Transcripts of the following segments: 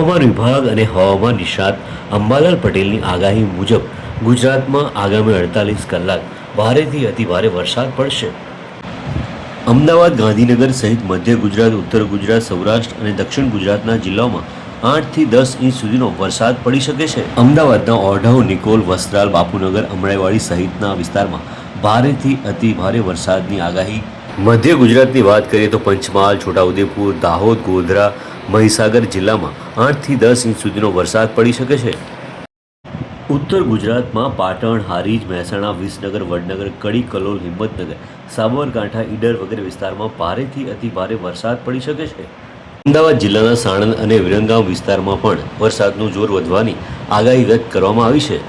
હવામાન વિભાગ અને હવામાન નિષ્ણાત અંબાલાલ પટેલની આગાહી મુજબ ગુજરાતમાં આગામી 48 કલાક ભારેથી અતિભારે વરસાદ પડશે। અમદાવાદ, ગાંધીનગર સહિત મધ્ય ગુજરાત, ઉત્તર ગુજરાત, સૌરાષ્ટ્ર અને દક્ષિણ ગુજરાતના જિલ્લાઓમાં 8 થી 10 ઇંચ સુધીનો વરસાદ પડી શકે છે। અમદાવાદના ઓઢવ, નિકોલ, વસ્ત્રાલ, બાપુનગર, અમરાઈવાડી સહિતના વિસ્તારમાં ભારેથી અતિભારે વરસાદની આગાહી। મધ્ય ગુજરાતની વાત કરીએ તો પંચમહાલ, છોટાઉદેપુર, દાહોદ, ગોધરા, મહીસાગર જિલ્લામાં 8 થી 10 ઇંચ સુધીનો વરસાદ પડી શકે છે। ઉત્તર ગુજરાતમાં પાટણ, હારીજ, મહેસાણા, વિસનગર, વડનગર, કડી, કલોલ, હિંમતનગર, સાબરકાંઠા, ઈડર વગેરે વિસ્તારમાં ભારેથી અતિભારે વરસાદ પડી શકે છે। અમદાવાદ જિલ્લાના સાણંદ અને વિરંગામ વિસ્તારમાં પણ વરસાદનું જોર વધવાની આગાહી વ્યક્ત કરવામાં આવી છે।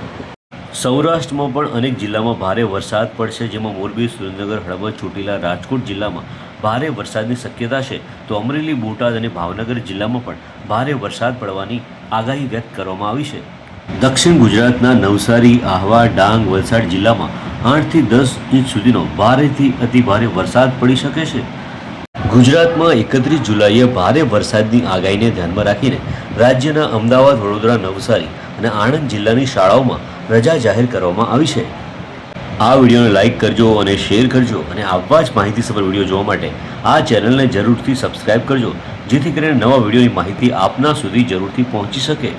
સૌરાષ્ટ્રમાં પણ અનેક જિલ્લામાં ભારે વરસાદ પડશે, જેમાં મોરબી, સુરેન્દ્રનગર, હળવદ, ચોટીલા, રાજકોટ જિલ્લામાં ભારે વરસાદની શક્યતા છે, તો અમરેલી, બોટાદ અને ભાવનગર જિલ્લામાં પણ ભારે વરસાદ પડવાની આગાહી વ્યક્ત કરવામાં આવી છે। દક્ષિણ ગુજરાતના નવસારી, આહવા, ડાંગ, વલસાડ જિલ્લામાં 8 થી 10 ઇંચ સુધીનો ભારેથી અતિભારે વરસાદ પડી શકે છે। ગુજરાતમાં 31 જુલાઈએ ભારે વરસાદની આગાહીને ધ્યાનમાં રાખીને રાજ્યના અમદાવાદ, વડોદરા, નવસારી અને આણંદ જિલ્લાની શાળાઓમાં રજા જાહેર કરવામાં આવી છે। આ વિડીયોને લાઇક કરજો અને શેર કરજો અને આવા જ માહિતીસભર વિડીયો જોવા માટે આ ચેનલને જરૂરથી સબસ્ક્રાઇબ કરજો, જેથી કરીને નવા વિડીયોની માહિતી આપના સુધી જરૂરથી પહોંચી શકે।